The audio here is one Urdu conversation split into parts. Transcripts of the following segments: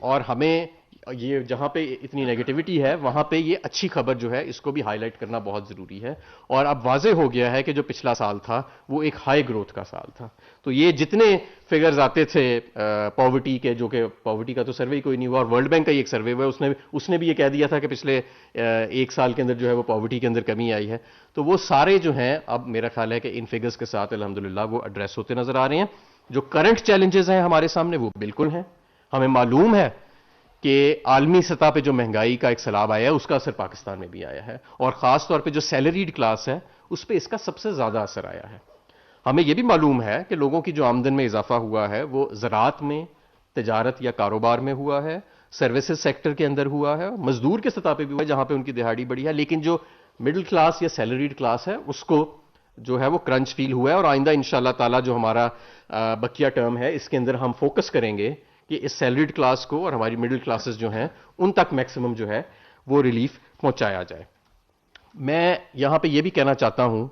اور ہمیں یہ جہاں پہ اتنی نیگیٹیوٹی ہے وہاں پہ یہ اچھی خبر جو ہے اس کو بھی ہائی لائٹ کرنا بہت ضروری ہے. اور اب واضح ہو گیا ہے کہ جو پچھلا سال تھا وہ ایک ہائی گروتھ کا سال تھا. تو یہ جتنے فگرز آتے تھے پاورٹی کے، جو کہ پاورٹی کا تو سروے کوئی نہیں ہوا، اور ورلڈ بینک کا ہی ایک سروے ہوا، اس نے بھی یہ کہہ دیا تھا کہ پچھلے ایک سال کے اندر جو ہے وہ پاورٹی کے اندر کمی آئی ہے. تو وہ سارے جو ہیں اب میرا خیال ہے کہ ان فگرز کے ساتھ الحمدللہ وہ ایڈریس ہوتے نظر آ رہے ہیں. جو کرنٹ چیلنجز ہیں ہمارے سامنے وہ بالکل ہیں. ہمیں معلوم ہے کہ عالمی سطح پہ جو مہنگائی کا ایک سیلاب آیا ہے اس کا اثر پاکستان میں بھی آیا ہے، اور خاص طور پہ جو سیلریڈ کلاس ہے اس پہ اس کا سب سے زیادہ اثر آیا ہے. ہمیں یہ بھی معلوم ہے کہ لوگوں کی جو آمدن میں اضافہ ہوا ہے وہ زراعت میں، تجارت یا کاروبار میں ہوا ہے، سروسز سیکٹر کے اندر ہوا ہے، مزدور کے سطح پہ بھی ہوا ہے جہاں پہ ان کی دہاڑی بڑھی ہے. لیکن جو مڈل کلاس یا سیلریڈ کلاس ہے اس کو جو ہے وہ کرنچ فیل ہوا ہے. اور آئندہ انشاءاللہ تعالی جو ہمارا بقیہ ٹرم ہے اس کے اندر ہم فوکس کریں گے کہ اس سیلریڈ کلاس کو اور ہماری مڈل کلاسز جو ہیں ان تک میکسیمم جو ہے وہ ریلیف پہنچایا جائے. میں یہاں پہ یہ بھی کہنا چاہتا ہوں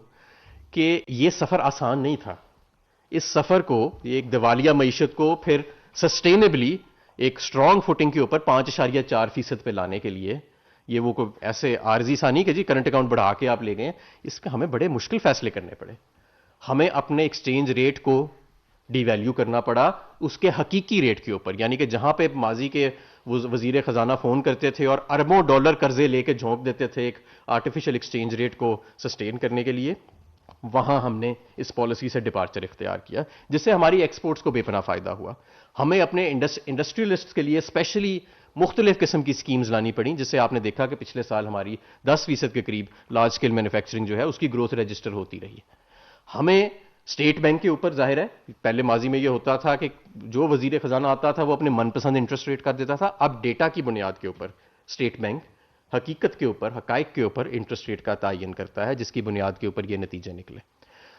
کہ یہ سفر آسان نہیں تھا. اس سفر کو، ایک دیوالیہ معیشت کو پھر سسٹینبلی ایک سٹرونگ فوٹنگ کے اوپر 5.4% پہ لانے کے لیے، یہ وہ کوئی ایسے عارضی سا نہیں کہ جی کرنٹ اکاؤنٹ بڑھا کے آپ لے گئے، اس کا ہمیں بڑے مشکل فیصلے کرنے پڑے. ہمیں اپنے ایکسچینج ریٹ کو ڈی ویلیو کرنا پڑا اس کے حقیقی ریٹ کے اوپر، یعنی کہ جہاں پہ ماضی کے وزیر خزانہ فون کرتے تھے اور اربوں ڈالر قرضے لے کے جھونک دیتے تھے ایک آرٹیفیشل ایکسچینج ریٹ کو سسٹین کرنے کے لیے، وہاں ہم نے اس پالیسی سے ڈپارچر اختیار کیا جس سے ہماری ایکسپورٹس کو بے پناہ فائدہ ہوا. ہمیں اپنے انڈسٹریلسٹ کے لیے اسپیشلی مختلف قسم کی سکیمز لانی پڑیں، جس سے آپ نے دیکھا کہ پچھلے سال ہماری 10% کے قریب لارج اسکیل مینوفیکچرنگ جو ہے اس کی گروتھ رجسٹر ہوتی رہی. ہمیں اسٹیٹ بینک کے اوپر، ظاہر ہے پہلے ماضی میں یہ ہوتا تھا کہ جو وزیر خزانہ آتا تھا وہ اپنے من پسند انٹرسٹ ریٹ کر دیتا تھا. اب ڈیٹا کی بنیاد کے اوپر اسٹیٹ بینک حقیقت کے اوپر، حقائق کے اوپر انٹرسٹ ریٹ کا تعین کرتا ہے، جس کی بنیاد کے اوپر یہ نتیجے نکلے.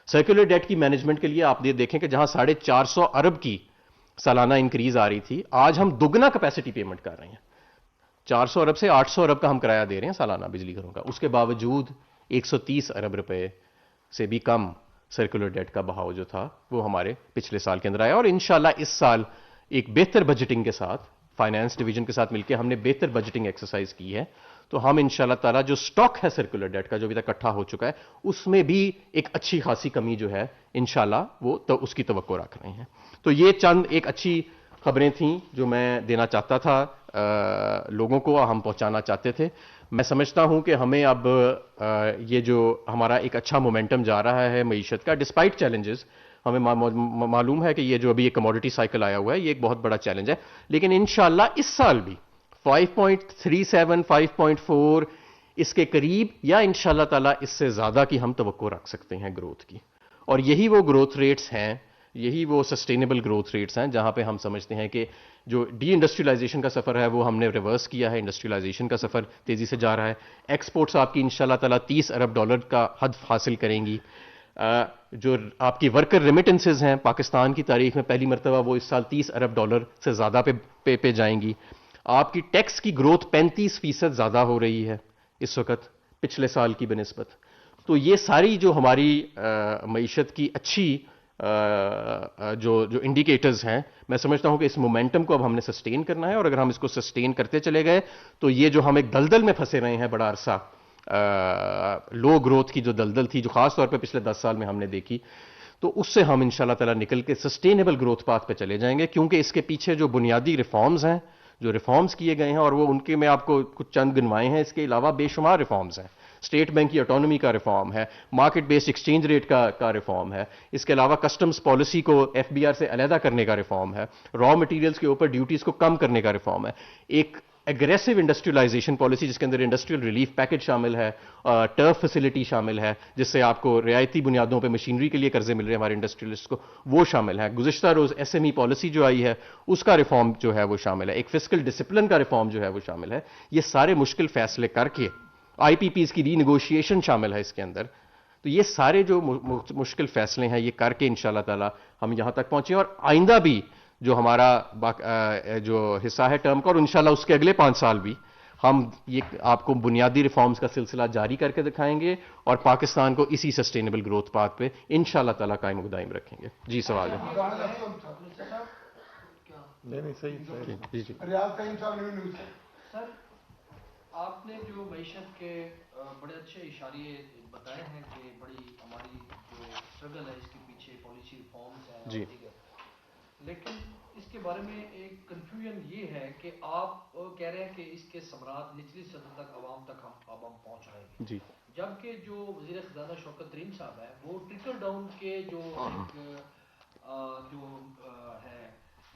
سرکولر ڈیٹ کی مینجمنٹ کے لیے آپ یہ دیکھیں کہ جہاں 450 ارب کی سالانہ انکریز آ رہی تھی، آج ہم دگنا کیپیسٹی پیمنٹ کر رہے ہیں. 400 ارب سے 800 ارب کا ہم کرایہ دے رہے ہیں سالانہ بجلی گھروں کا. اس کے باوجود 130 ارب روپے سے بھی کم سرکولر ڈیٹ کا بہاؤ جو تھا وہ ہمارے پچھلے سال کے اندر آیا. اور انشاءاللہ اس سال ایک بہتر بجٹنگ کے ساتھ، فائنانس ڈویژن کے ساتھ مل کے ہم نے بہتر بجٹنگ ایکسرسائز کی ہے. تو ہم انشاءاللہ تعالی جو سٹاک ہے سرکولر ڈیٹ کا جو ابھی تک اکٹھا ہو چکا ہے اس میں بھی ایک اچھی خاصی کمی جو ہے انشاءاللہ وہ تو اس کی توقع رکھ رہے ہیں. تو یہ چند ایک اچھی خبریں تھیں جو میں دینا چاہتا تھا لوگوں کو، ہم پہنچانا چاہتے تھے. میں سمجھتا ہوں کہ ہمیں اب یہ جو ہمارا ایک اچھا مومنٹم جا رہا ہے معیشت کا، ڈسپائٹ چیلنجز، ہمیں معلوم ہے کہ یہ جو ابھی ایک کموڈٹی سائیکل آیا ہوا ہے یہ ایک بہت بڑا چیلنج ہے، لیکن انشاءاللہ اس سال بھی 5.37 5.4 اس کے قریب یا انشاءاللہ تعالی اس سے زیادہ کی ہم توقع رکھ سکتے ہیں گروتھ کی. اور یہی وہ گروتھ ریٹس ہیں، یہی وہ سسٹینیبل گروتھ ریٹس ہیں جہاں پہ ہم سمجھتے ہیں کہ جو ڈی انڈسٹریلائزیشن کا سفر ہے وہ ہم نے ریورس کیا ہے، انڈسٹریلائزیشن کا سفر تیزی سے جا رہا ہے. ایکسپورٹس آپ کی انشاءاللہ تعالی 30 ارب ڈالر کا ہدف حاصل کریں گی. جو آپ کی ورکر ریمیٹنسز ہیں پاکستان کی تاریخ میں پہلی مرتبہ وہ اس سال 30 ارب ڈالر سے زیادہ پہ جائیں گی. آپ کی ٹیکس کی گروتھ 35% زیادہ ہو رہی ہے اس وقت پچھلے سال کی بنسبت. تو یہ ساری جو ہماری معیشت کی اچھی جو انڈیکیٹرز ہیں، میں سمجھتا ہوں کہ اس مومنٹم کو اب ہم نے سسٹین کرنا ہے. اور اگر ہم اس کو سسٹین کرتے چلے گئے تو یہ جو ہم ایک دلدل میں پھنسے رہے ہیں بڑا عرصہ، لو گروتھ کی جو دلدل تھی جو خاص طور پہ پچھلے 10 سال میں ہم نے دیکھی، تو اس سے ہم انشاءاللہ تعالی نکل کے سسٹینیبل گروتھ پاتھ پہ چلے جائیں گے. کیونکہ اس کے پیچھے جو بنیادی ریفارمز ہیں، جو ریفارمز کیے گئے ہیں، اور وہ ان کے میں آپ کو کچھ چند گنوائے ہیں، اس کے علاوہ بے شمار ریفارمز ہیں. اسٹیٹ بینک کی آٹونومی کا ریفارم ہے، مارکیٹ بیسڈ ایکسچینج ریٹ کا ریفارم ہے، اس کے علاوہ کسٹمز پالیسی کو ایف بی آر سے علیحدہ کرنے کا ریفارم ہے، را مٹیریلز کے اوپر ڈیوٹیز کو کم کرنے کا ریفارم ہے، ایک ایگریسو انڈسٹریلائزیشن پالیسی جس کے اندر انڈسٹریل ریلیف پیکج شامل ہے، ٹرف فیسلٹی شامل ہے جس سے آپ کو رعایتی بنیادوں پہ مشینری کے لیے قرضے مل رہے ہیں ہمارے انڈسٹریلسٹ کو، وہ شامل ہے. گزشتہ روز ایس ایم ای پالیسی جو آئی ہے اس کا ریفارم جو ہے وہ شامل ہے، ایک فسکل ڈسپلن کا ریفارم جو ہے وہ شامل ہے. یہ سارے مشکل فیصلے کر کے آئی پی پیز کی ری نیگوشیشن شامل ہے اس کے اندر. تو یہ سارے جو مشکل فیصلے ہیں یہ کر کے انشاءاللہ تعالی ہم یہاں تک پہنچے. اور آئندہ بھی جو ہمارا جو حصہ ہے ٹرم کا، اور انشاءاللہ اس کے اگلے 5 سال بھی ہم یہ آپ کو بنیادی ریفارمز کا سلسلہ جاری کر کے دکھائیں گے اور پاکستان کو اسی سسٹینیبل گروتھ پاتھ پہ انشاءاللہ تعالی قائم و دائم رکھیں گے. جی سوال ہے. نہیں صحیح. جی جی ریاض فہیم صاحب نیو نیوز سے. سر آپ نے جو معیشت کے بڑے اچھے اشاریے بتائے ہیں کہ بڑی ہماری جو اسٹرگل ہے اس کے پیچھے پالیسی ریفارمس ہیں اور جی دیگر، لیکن اس کے بارے میں ایک کنفیوژن یہ ہے کہ آپ کہہ رہے ہیں کہ اس کے ثمرات نچلی سطح تک عوام تک ہم پہنچ رہے ہیں، جی جبکہ جو وزیر خزانہ شوکت ترین صاحب ہیں وہ ٹرکل ڈاؤن کے جو ایک ہے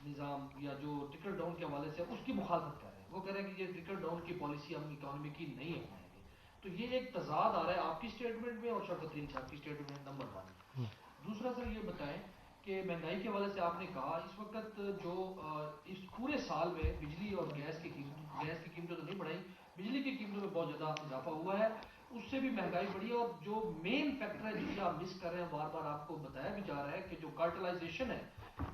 نظام یا جو ٹرکل ڈاؤن کے حوالے سے اس کی مخالفت کر رہے ہیں. وہ کہہ رہے ہیں کہ یہ ٹرکل ڈاؤن کی پالیسی ہم اکانومی کی نہیں اپنائیں گے. تو یہ ایک تضاد آ رہا ہے آپ کی اسٹیٹمنٹ میں اور شوکت ترین صاحب کی اسٹیٹمنٹ نمبر 1. دوسرا سر یہ بتائیں کہ مہنگائی کے حوالے سے آپ نے کہا اس وقت جو اس پورے سال میں بجلی اور گیس کی قیمتیں تو نہیں بڑھائی، بجلی کی قیمتوں میں بہت زیادہ اضافہ ہوا ہے، اس سے بھی مہنگائی بڑھی ہے. اور جو مین فیکٹر ہے جسے آپ مس کر رہے ہیں، بار بار آپ کو بتایا بھی جا رہا ہے کہ جو کارٹلائزیشن ہے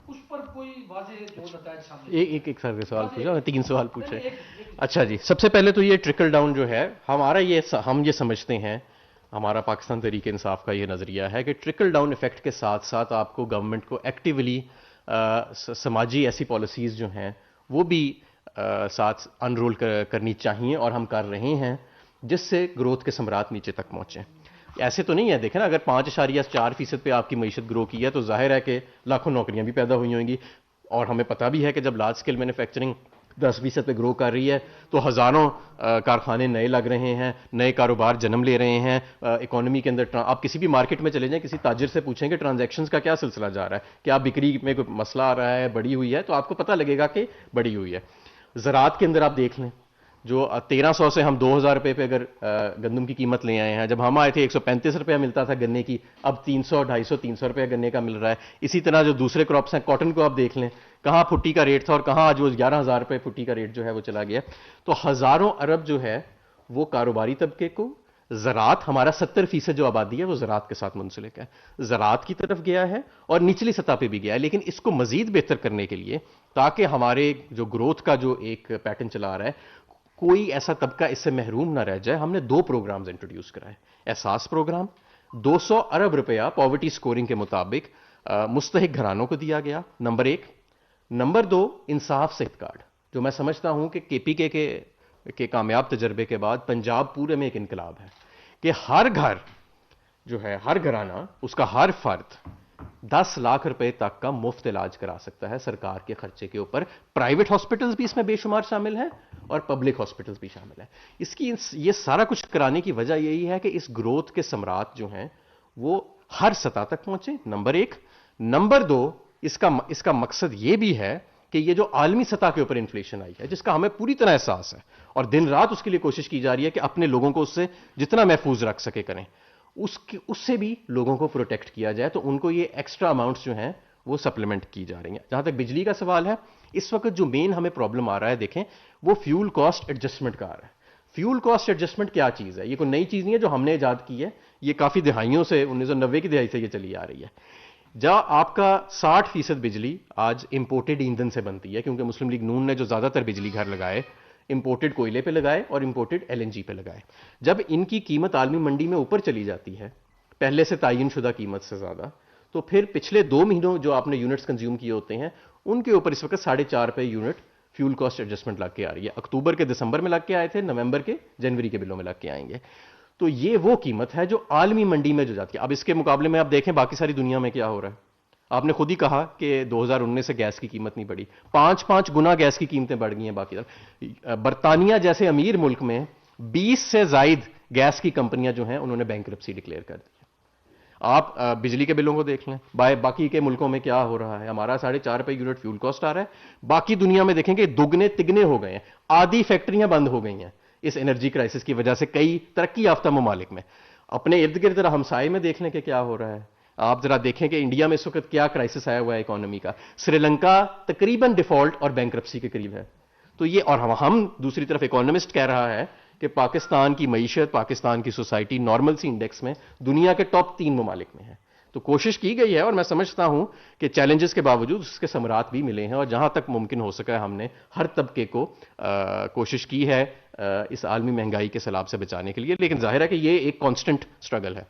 اس پر کوئی واضح جو نتائج سامنے ایک سر سوال پوچھا، 3 سوال پوچھے. اچھا جی، سب سے پہلے تو یہ ٹرکل ڈاؤن جو ہے ہم یہ سمجھتے ہیں، ہمارا پاکستان تحریک انصاف کا یہ نظریہ ہے کہ ٹرکل ڈاؤن ایفیکٹ کے ساتھ ساتھ آپ کو گورنمنٹ کو ایکٹیولی سماجی ایسی پالیسیز جو ہیں وہ بھی ساتھ انرول کرنی چاہیے، اور ہم کر رہے ہیں جس سے گروتھ کے ثمرات نیچے تک پہنچیں. ایسے تو نہیں ہے، دیکھیں نا، اگر 5.4% پہ آپ کی معیشت گرو کی ہے تو ظاہر ہے کہ لاکھوں نوکریاں بھی پیدا ہوئی ہوں گی. اور ہمیں پتہ بھی ہے کہ جب لارج اسکیل مینوفیکچرنگ 10% پہ گرو کر رہی ہے تو ہزاروں کارخانے نئے لگ رہے ہیں، نئے کاروبار جنم لے رہے ہیں. اکانومی کے اندر آپ کسی بھی مارکیٹ میں چلے جائیں، کسی تاجر سے پوچھیں کہ ٹرانزیکشنز کا کیا سلسلہ جا رہا ہے، کیا بکری میں کوئی مسئلہ آ رہا ہے، بڑی ہوئی ہے، تو آپ کو پتہ لگے گا کہ بڑی ہوئی ہے. زراعت کے اندر آپ دیکھ لیں، جو 1300 سے ہم 2000 روپے پہ اگر گندم کی قیمت لے آئے ہیں، جب ہم آئے تھے 135 روپیہ ملتا تھا گنے کی، اب 300 250 300 روپیہ گنے کا مل رہا ہے. اسی طرح جو دوسرے کراپس ہیں، کاٹن کو آپ دیکھ لیں، کہاں پھٹی کا ریٹ تھا اور کہاں آج وہ 11,000 روپے پھٹی کا ریٹ جو ہے وہ چلا گیا. تو ہزاروں ارب جو ہے وہ کاروباری طبقے کو، زراعت ہمارا 70% جو آبادی ہے وہ زراعت کے ساتھ منسلک ہے، زراعت کی طرف گیا ہے اور نچلی سطح پہ بھی گیا ہے. لیکن اس کو مزید بہتر کرنے کے لیے، تاکہ ہمارے جو گروتھ کا جو ایک پیٹرن چلا رہا ہے کوئی ایسا طبقہ اس سے محروم نہ رہ جائے، ہم نے 2 پروگرامز انٹروڈیوس کرائے. احساس پروگرام 200 ارب روپیہ پاورٹی سکورنگ کے مطابق مستحق گھرانوں کو دیا گیا، نمبر 1. نمبر 2، انصاف صحت کارڈ، جو میں سمجھتا ہوں کہ KPK کے کامیاب تجربے کے بعد پنجاب پورے میں ایک انقلاب ہے کہ ہر گھر جو ہے، ہر گھرانہ، اس کا ہر فرد 10 لاکھ روپے تک کا مفت علاج کرا سکتا ہے سرکار کے خرچے کے اوپر. پرائیویٹ ہاسپٹلز بھی اس میں بے شمار شامل ہیں اور پبلک ہاسپٹلز بھی شامل ہیں. یہ سارا کچھ کرانے کی وجہ یہی ہے کہ اس گروتھ کے ثمرات جو ہیں وہ ہر سطح تک پہنچیں، نمبر 1. نمبر 2، اس کا مقصد یہ بھی ہے کہ یہ جو عالمی سطح کے اوپر انفلیشن آئی ہے، جس کا ہمیں پوری طرح احساس ہے اور دن رات اس کے لیے کوشش کی جا رہی ہے کہ اپنے لوگوں کو اس سے جتنا محفوظ رکھ سکے کریں، اس سے بھی لوگوں کو پروٹیکٹ کیا جائے، تو ان کو یہ ایکسٹرا اماؤنٹس جو ہیں وہ سپلیمنٹ کی جا رہی ہیں. جہاں تک بجلی کا سوال ہے، اس وقت جو مین ہمیں پرابلم آ رہا ہے، دیکھیں، وہ فیول کاسٹ ایڈجسٹمنٹ کا آ رہا ہے. فیول کاسٹ ایڈجسٹمنٹ کیا چیز ہے؟ یہ کوئی نئی چیز نہیں ہے جو ہم نے ایجاد کی ہے، یہ کافی دہائیوں سے، 1990 کی دہائی سے یہ چلی آ رہی ہے. جہاں آپ کا 60% بجلی آج امپورٹڈ ایندھن سے بنتی ہے، کیونکہ مسلم لیگ نون نے جو زیادہ تر بجلی گھر لگائے امپورٹڈ کوئلے پہ لگائے اور امپورٹڈ LNG پہ لگائے. جب ان کی قیمت عالمی منڈی میں اوپر چلی جاتی ہے پہلے سے تعین شدہ قیمت سے زیادہ، تو پھر پچھلے 2 مہینوں جو آپ نے یونٹس کنزیوم کیے ہوتے ہیں ان کے اوپر اس وقت 4.5 روپے یونٹ فیول کاسٹ ایڈجسٹمنٹ لگ کے آ رہی ہے. اکتوبر کے دسمبر میں لگ کے آئے تھے، نومبر کے جنوری کے بلوں میں لگ کے آئیں گے. تو یہ وہ قیمت ہے جو عالمی منڈی میں جو جاتی ہے. اب اس کے مقابلے میں آپ دیکھیں باقی ساری دنیا میں کیا ہو رہا ہے. آپ نے خود ہی کہا کہ 2019 سے گیس کی قیمت نہیں بڑھی، 5 گنا گیس کی قیمتیں بڑھ گئی ہیں. باقی برطانیہ جیسے امیر ملک میں 20 سے زائد گیس کی کمپنیاں جو ہیں انہوں نے بینکرپسی ڈکلیئر کر دی. آپ بجلی کے بلوں کو دیکھ لیں، باقی کے ملکوں میں کیا ہو رہا ہے. ہمارا 4.5 روپے یونٹ فیول کاسٹ آ رہا ہے، باقی دنیا میں دیکھیں کہ دگنے تگنے ہو گئے ہیں. آدھی فیکٹریاں بند ہو گئی ہیں اس انرجی کرائسس کی وجہ سے کئی ترقی یافتہ ممالک میں. اپنے ارد گرد ذرا ہمسائے میں دیکھ لیں کہ کیا ہو رہا ہے. آپ ذرا دیکھیں کہ انڈیا میں اس وقت کیا کرائسس آیا ہوا ہے اکانومی کا. سری لنکا تقریباً ڈیفالٹ اور بینکرپسی کے قریب ہے. تو یہ، اور ہم دوسری طرف اکانومسٹ کہہ رہا ہے کہ پاکستان کی معیشت، پاکستان کی سوسائٹی نارمل سی انڈیکس میں دنیا کے ٹاپ 3 ممالک میں ہے. تو کوشش کی گئی ہے اور میں سمجھتا ہوں کہ چیلنجز کے باوجود اس کے ثمرات بھی ملے ہیں، اور جہاں تک ممکن ہو سکا ہے ہم نے ہر طبقے کو کوشش کی ہے اس عالمی مہنگائی کے سیلاب سے بچانے کے لیے. لیکن ظاہر ہے کہ یہ ایک کانسٹنٹ سٹرگل ہے.